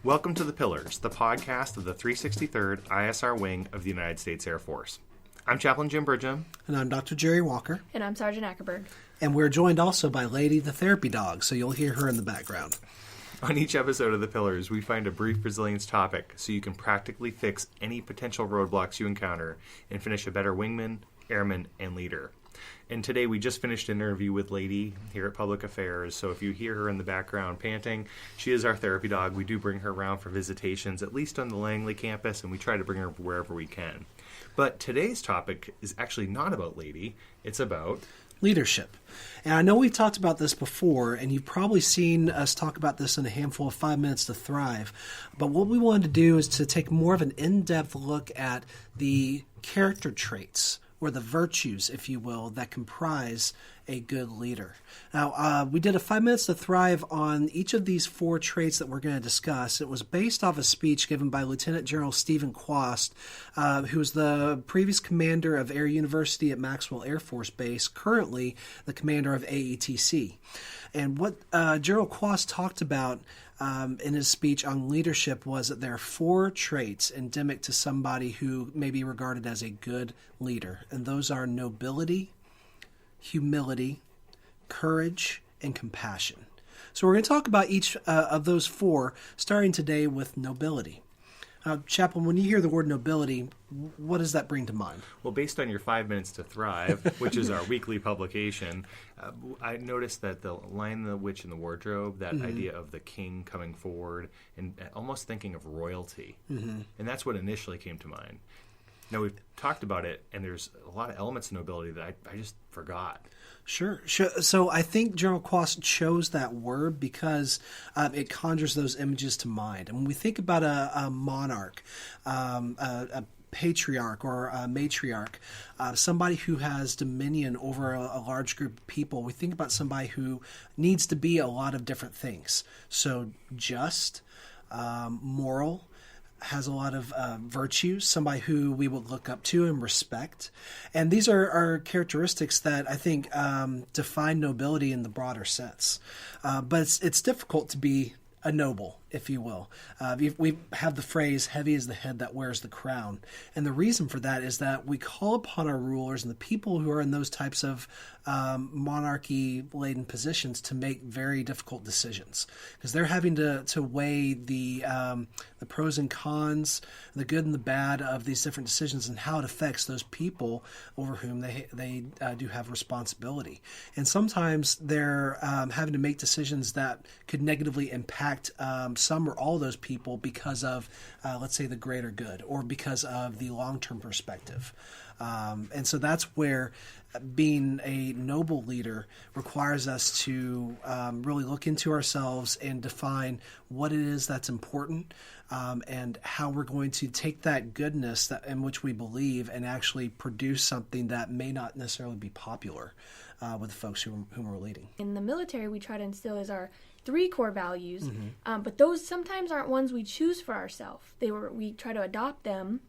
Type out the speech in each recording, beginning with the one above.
Welcome to The Pillars, the podcast of the 363rd ISR Wing of the United States Air Force. I'm Chaplain Jim Bridgham. And I'm Dr. Jerry Walker. And I'm Sergeant Ackerberg. And we're joined also by Lady the Therapy Dog, so you'll hear her in the background. On each episode of The Pillars, we find a brief resilience topic so you can practically fix any potential roadblocks you encounter and finish a better wingman, airman, and leader. And today we just finished an interview with Lady here at Public Affairs, so if you hear her in the background panting, she is our therapy dog. We do bring her around for visitations, at least on the Langley campus, and we try to bring her wherever we can. But today's topic is actually not about Lady, it's about leadership. And I know we've talked about this before, and you've probably seen us talk about this in a handful of 5 Minutes to Thrive. But what we wanted to do is to take more of an in-depth look at the character traits, or the virtues, if you will, that comprise a good leader. Now, we did a 5 Minutes to Thrive on each of these four traits that we're going to discuss. It was based off a speech given by Lieutenant General Stephen Quast, who was the previous commander of Air University at Maxwell Air Force Base, currently the commander of AETC. And what General Quast talked about in his speech on leadership was that there are four traits endemic to somebody who may be regarded as a good leader. And those are nobility, humility, courage, and compassion. So we're going to talk about each of those four, starting today with nobility. Chaplain, when you hear the word nobility, what does that bring to mind? Well, based on your 5 Minutes to Thrive, which is our weekly publication, I noticed that the Lion, the Witch, and the Wardrobe, that idea of the king coming forward and almost thinking of royalty. And that's what initially came to mind. Now, we've talked about it, and there's a lot of elements of nobility that I just forgot. Sure. So I think General Quast chose that word because it conjures those images to mind. And when we think about a monarch, a patriarch or a matriarch, somebody who has dominion over a large group of people, we think about somebody who needs to be a lot of different things. So just, moral, has a lot of virtues, somebody who we would look up to and respect. And these are characteristics that I think define nobility in the broader sense. But it's difficult to be a noble, if you will. We have the phrase, heavy is the head that wears the crown. And the reason for that is that we call upon our rulers and the people who are in those types of monarchy-laden positions to make very difficult decisions. Because they're having to weigh the pros and cons, the good and the bad of these different decisions and how it affects those people over whom they do have responsibility. And sometimes they're having to make decisions that could negatively impact some or all those people because of, let's say, the greater good or because of the long-term perspective. And so that's where being a noble leader requires us to really look into ourselves and define what it is that's important and how we're going to take that goodness in which we believe and actually produce something that may not necessarily be popular with the folks whom we're leading. In the military, we try to instill as our three core values, but those sometimes aren't ones we choose for ourselves. We try to adopt them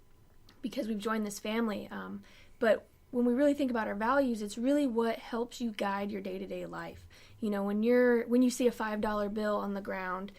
because we've joined this family. But when we really think about our values, it's really what helps you guide your day-to-day life. You know, when you see a $5 bill on the ground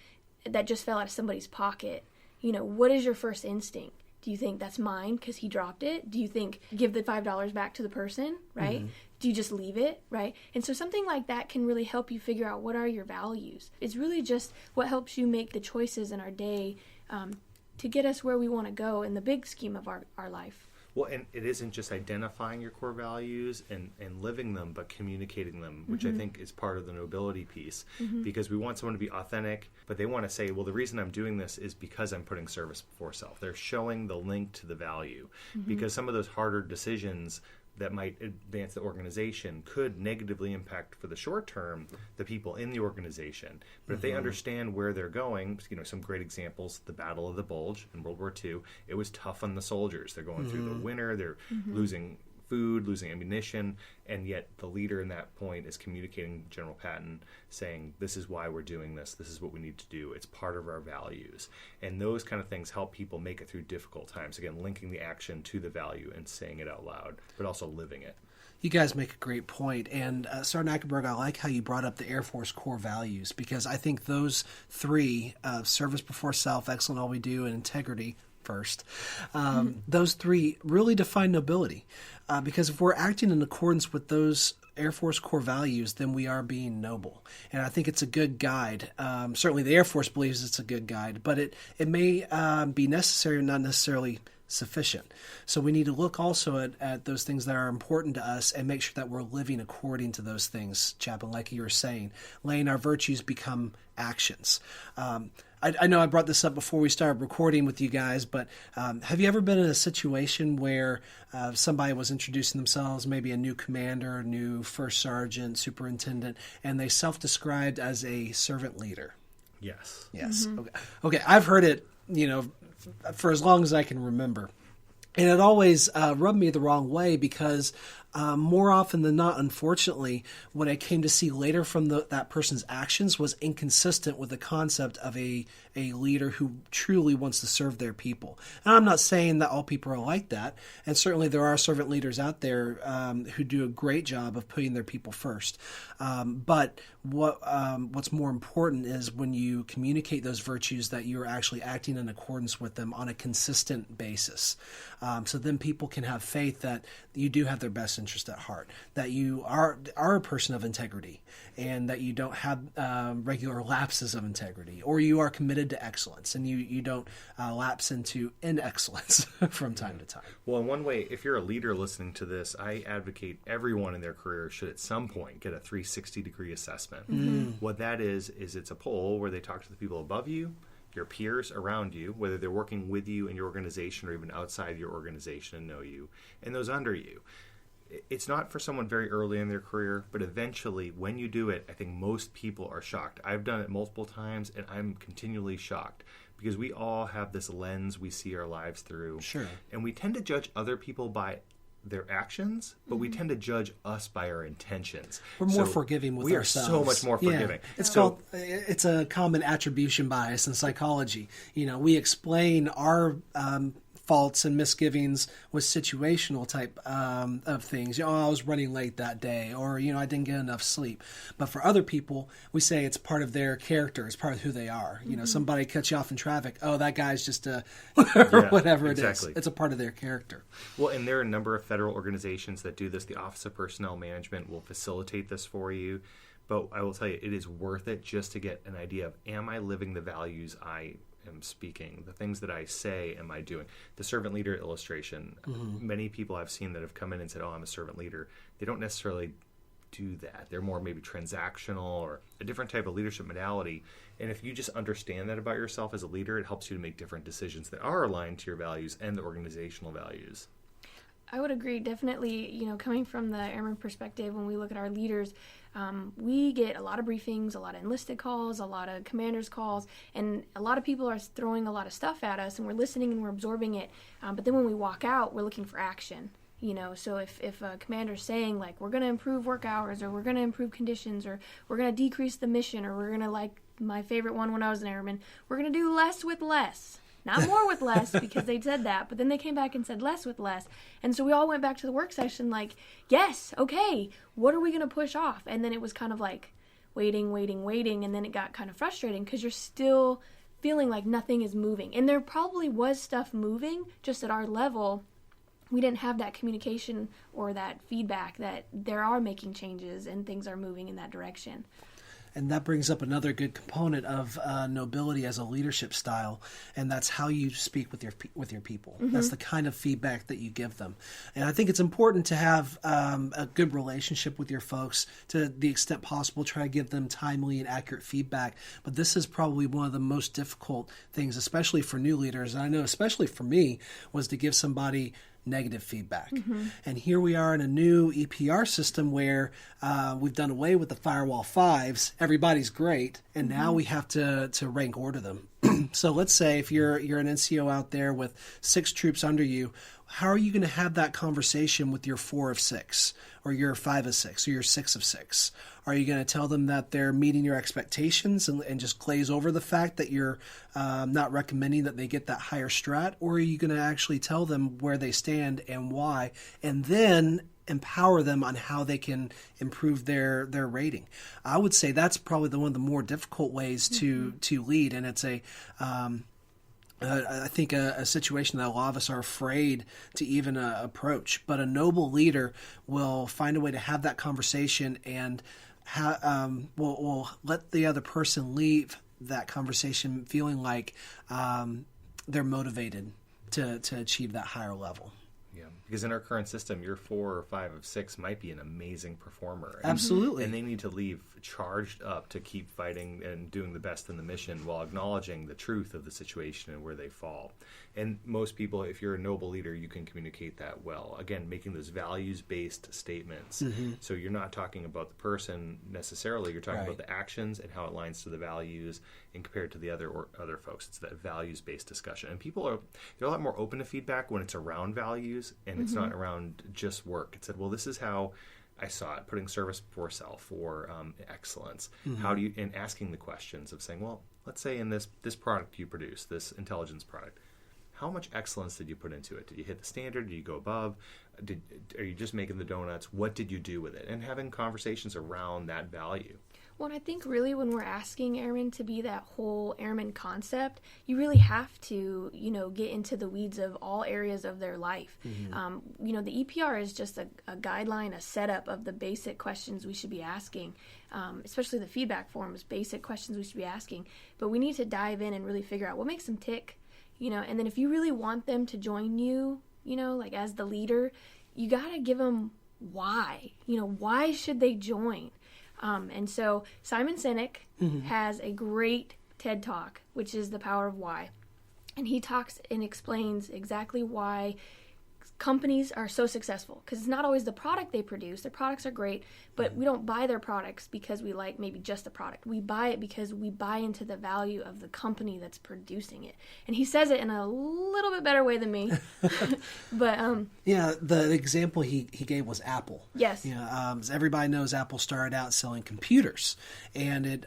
that just fell out of somebody's pocket, you know, what is your first instinct? Do you think that's mine because he dropped it? Do you think give the $5 back to the person, right? Do you just leave it, right? And so something like that can really help you figure out what are your values. It's really just what helps you make the choices in our day to get us where we want to go in the big scheme of our life. Well, and it isn't just identifying your core values and living them, but communicating them, which I think is part of the nobility piece, because we want someone to be authentic, but they want to say, well, the reason I'm doing this is because I'm putting service before self. They're showing the link to the value, because some of those harder decisions that might advance the organization could negatively impact for the short term the people in the organization. But if they understand where they're going, you know, some great examples, the Battle of the Bulge in World War II, it was tough on the soldiers. They're going through the winter, they're losing food, losing ammunition, and yet the leader in that point is communicating General Patton, saying, this is why we're doing this, this is what we need to do, it's part of our values. And those kind of things help people make it through difficult times. Again, linking the action to the value and saying it out loud, but also living it. You guys make a great point. And Sergeant Ackerberg, I like how you brought up the Air Force core values, because I think those three, service before self, excellent all we do, and integrity first, those three really define nobility. Because if we're acting in accordance with those Air Force core values, then we are being noble. And I think it's a good guide. Certainly the Air Force believes it's a good guide, but it may be necessary and not necessarily sufficient. So we need to look also at those things that are important to us and make sure that we're living according to those things, Chaplain, like you were saying. Letting our virtues become actions. I know I brought this up before we started recording with you guys, but have you ever been in a situation where somebody was introducing themselves, maybe a new commander, a new first sergeant, superintendent, and they self-described as a servant leader? Yes. Yes. Okay. I've heard it, for as long as I can remember. And it always rubbed me the wrong way, because more often than not, unfortunately, what I came to see later from that person's actions was inconsistent with the concept of a leader who truly wants to serve their people. And I'm not saying that all people are like that. And certainly there are servant leaders out there who do a great job of putting their people first. But what's more important is when you communicate those virtues, that you're actually acting in accordance with them on a consistent basis. So then people can have faith that you do have their best interest at heart, that you are a person of integrity, and that you don't have regular lapses of integrity, or you are committed to excellence, and you don't lapse into inexcellence from time to time. Well, in one way, if you're a leader listening to this, I advocate everyone in their career should at some point get a 360-degree assessment. Mm-hmm. What that is it's a poll where they talk to the people above you, your peers around you, whether they're working with you in your organization or even outside your organization and know you, and those under you. It's not for someone very early in their career, but eventually when you do it, I think most people are shocked. I've done it multiple times, and I'm continually shocked, because we all have this lens we see our lives through. Sure. And we tend to judge other people by their actions, but we tend to judge us by our intentions. We're more forgiving with ourselves. We are so much more forgiving. Yeah. It's a common attribution bias in psychology. We explain our faults and misgivings with situational type of things. I was running late that day, or I didn't get enough sleep. But for other people, we say it's part of their character, it's part of who they are. Somebody cuts you off in traffic. Oh, that guy's just or whatever it is. It's a part of their character. Well, and there are a number of federal organizations that do this. The Office of Personnel Management will facilitate this for you. But I will tell you, it is worth it just to get an idea of, am I living the values I am speaking? The things that I say, am I doing? The servant leader illustration, many people I've seen that have come in and said, oh, I'm a servant leader. They don't necessarily do that. They're more maybe transactional or a different type of leadership modality. And if you just understand that about yourself as a leader, it helps you to make different decisions that are aligned to your values and the organizational values. I would agree, definitely. Coming from the airman perspective, when we look at our leaders, we get a lot of briefings, a lot of enlisted calls, a lot of commanders calls, and a lot of people are throwing a lot of stuff at us, and we're listening and we're absorbing it. But then when we walk out, we're looking for action. So if a commander's saying, like, we're going to improve work hours, or we're going to improve conditions, or we're going to decrease the mission, or we're going to, like my favorite one when I was an airman, we're going to do less with less. Not more with less, because they said that, but then they came back and said less with less. And so we all went back to the work session like, yes, okay, what are we going to push off? And then it was kind of like waiting, and then it got kind of frustrating, because you're still feeling like nothing is moving. And there probably was stuff moving, just at our level, we didn't have that communication or that feedback that there are making changes and things are moving in that direction. And that brings up another good component of nobility as a leadership style, and that's how you speak with your people. Mm-hmm. That's the kind of feedback that you give them. And I think it's important to have a good relationship with your folks, to the extent possible. Try to give them timely and accurate feedback. But this is probably one of the most difficult things, especially for new leaders. And I know especially for me, was to give somebody negative feedback. Mm-hmm. And here we are in a new EPR system where we've done away with the firewall fives. Everybody's great, and now we have to rank order them. So let's say if you're an NCO out there with 6 troops under you, how are you going to have that conversation with your 4 of 6, or your 5 of 6, or your 6 of 6? Are you going to tell them that they're meeting your expectations and just glaze over the fact that you're not recommending that they get that higher strat? Or are you going to actually tell them where they stand and why, and then empower them on how they can improve their rating. I would say that's probably one of the more difficult ways to lead, and it's I think a situation that a lot of us are afraid to even approach. But a noble leader will find a way to have that conversation and will let the other person leave that conversation feeling like they're motivated to achieve that higher level. Yeah, because in our current system, your 4 or 5 of 6 might be an amazing performer. Absolutely. And they need to leave charged up to keep fighting and doing the best in the mission while acknowledging the truth of the situation and where they fall. And most people, if you're a noble leader, you can communicate that well. Again, making those values-based statements. So you're not talking about the person necessarily. You're talking about the actions and how it aligns to the values and compared to the other folks. It's that values-based discussion. And they're a lot more open to feedback when it's around values and it's not around just work. It said, well, this is how I saw it, putting service before self or excellence. How do you, and asking the questions of saying, well, let's say in this product you produce, this intelligence product, how much excellence did you put into it? Did you hit the standard? Did you go above? Are you just making the donuts? What did you do with it? And having conversations around that value. Well, I think really when we're asking airmen to be that whole airman concept, you really have to, get into the weeds of all areas of their life. The EPR is just a guideline, a setup of the basic questions we should be asking, especially the feedback forms, basic questions we should be asking. But we need to dive in and really figure out what makes them tick, and then if you really want them to join you, like as the leader, you got to give them why. Why should they join? And so Simon Sinek has a great TED Talk, which is The Power of Why. And he talks and explains exactly why companies are so successful. Because it's not always the product they produce. Their products are great, but we don't buy their products because we like maybe just the product. We buy it because we buy into the value of the company that's producing it. And he says it in a little bit better way than me. But yeah, the example he gave was Apple. Yes. Everybody knows Apple started out selling computers, and it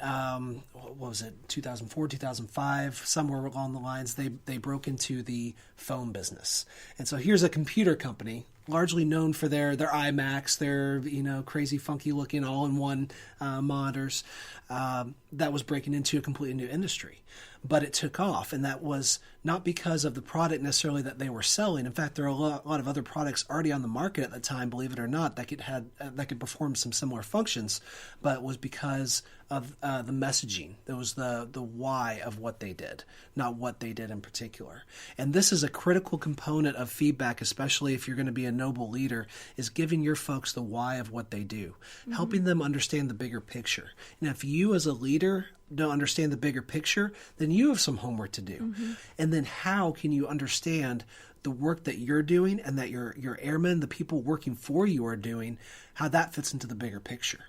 what was it, 2004, 2005, somewhere along the lines, they broke into the phone business. And so here's a computer company largely known for their iMacs, their crazy funky looking all-in-one monitors, that was breaking into a completely new industry. But it took off, and that was not because of the product necessarily that they were selling. In fact, there are a lot of other products already on the market at the time, believe it or not, that could perform some similar functions, but it was because of the messaging. It was the why of what they did, not what they did in particular. And this is a critical component of feedback, especially if you're going to be a noble leader, is giving your folks the why of what they do, helping them understand the bigger picture. And if you as a leader don't understand the bigger picture, then you have some homework to do. And then how can you understand the work that you're doing and that your airmen, the people working for you, are doing, how that fits into the bigger picture?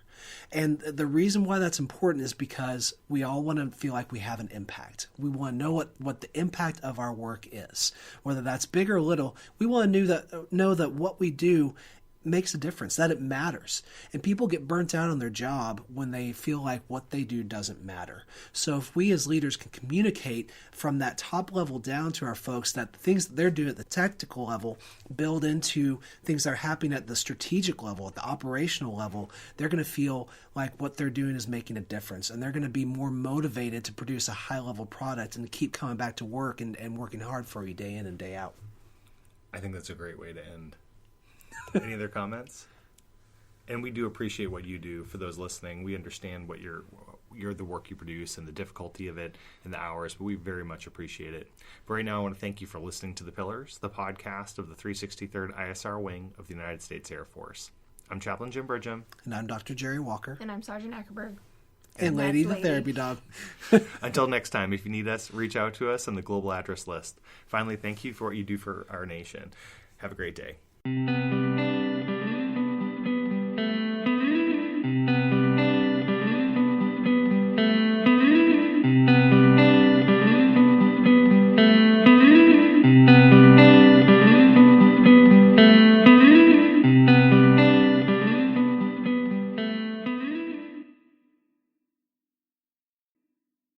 And the reason why that's important is because we all want to feel like we have an impact. We want to know what the impact of our work is. Whether that's big or little, we want to know that what we do makes a difference, that it matters. And people get burnt out on their job when they feel like what they do doesn't matter. So if we as leaders can communicate from that top level down to our folks that the things that they're doing at the tactical level build into things that are happening at the strategic level, at the operational level, they're going to feel like what they're doing is making a difference. And they're going to be more motivated to produce a high level product and to keep coming back to work and working hard for you day in and day out. I think that's a great way to end. Any other comments? And we do appreciate what you do. For those listening, we understand what you're the work you produce and the difficulty of it and the hours, but we very much appreciate it. But right now, I want to thank you for listening to The Pillars, the podcast of the 363rd ISR Wing of the United States Air Force. I'm Chaplain Jim Bridgham. And I'm Dr. Jerry Walker. And I'm Sergeant Ackerberg. And Lady the Therapy Dog. Until next time, if you need us, reach out to us on the global address list. Finally, thank you for what you do for our nation. Have a great day.